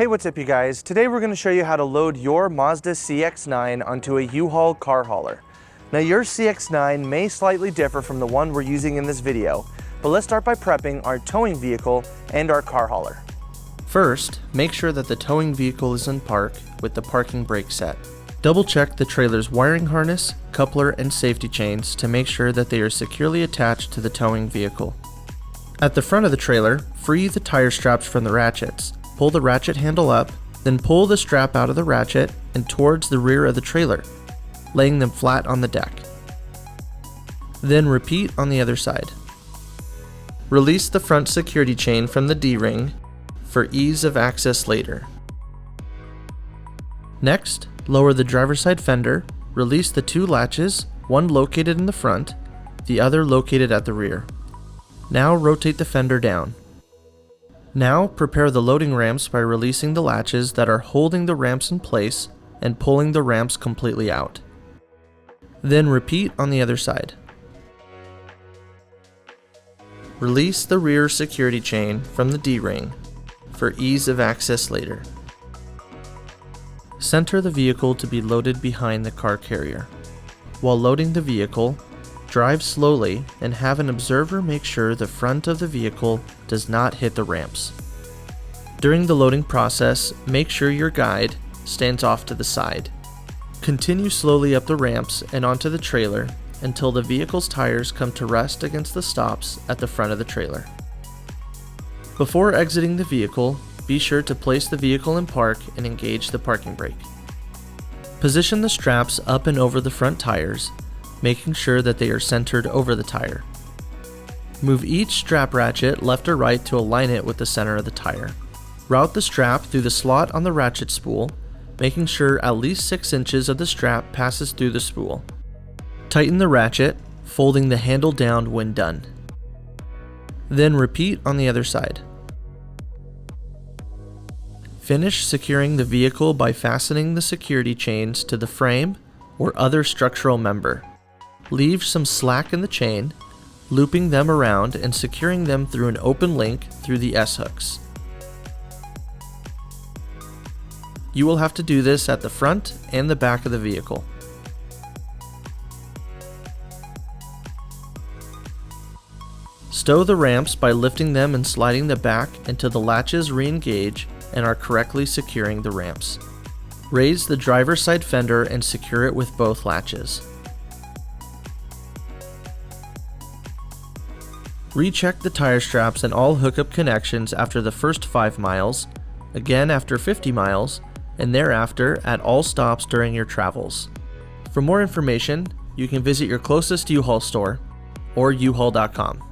Hey, what's up you guys? Today we're going to show you how to load your Mazda CX-9 onto a U-Haul car hauler. Now your CX-9 may slightly differ from the one we're using in this video, but let's start by prepping our towing vehicle and our car hauler. First, make sure that the towing vehicle is in park with the parking brake set. Double check the trailer's wiring harness, coupler, and safety chains to make sure that they are securely attached to the towing vehicle. At the front of the trailer, free the tire straps from the ratchets. Pull the ratchet handle up, then pull the strap out of the ratchet and towards the rear of the trailer, laying them flat on the deck. Then repeat on the other side. Release the front security chain from the D-ring for ease of access later. Next, lower the driver's side fender, release the two latches, one located in the front, the other located at the rear. Now rotate the fender down. Now prepare the loading ramps by releasing the latches that are holding the ramps in place and pulling the ramps completely out. Then repeat on the other side. Release the rear security chain from the D-ring for ease of access later. Center the vehicle to be loaded behind the car carrier. While loading the vehicle, drive slowly and have an observer make sure the front of the vehicle does not hit the ramps. During the loading process, make sure your guide stands off to the side. Continue slowly up the ramps and onto the trailer until the vehicle's tires come to rest against the stops at the front of the trailer. Before exiting the vehicle, be sure to place the vehicle in park and engage the parking brake. Position the straps up and over the front tires, making sure that they are centered over the tire. Move each strap ratchet left or right to align it with the center of the tire. Route the strap through the slot on the ratchet spool, making sure at least 6 inches of the strap passes through the spool. Tighten the ratchet, folding the handle down when done. Then repeat on the other side. Finish securing the vehicle by fastening the security chains to the frame or other structural member. Leave some slack in the chain, looping them around and securing them through an open link through the S-hooks. You will have to do this at the front and the back of the vehicle. Stow the ramps by lifting them and sliding the back until the latches re-engage and are correctly securing the ramps. Raise the driver's side fender and secure it with both latches. Recheck the tire straps and all hookup connections after the first 5 miles, again after 50 miles, and thereafter at all stops during your travels. For more information, you can visit your closest U-Haul store or uhaul.com.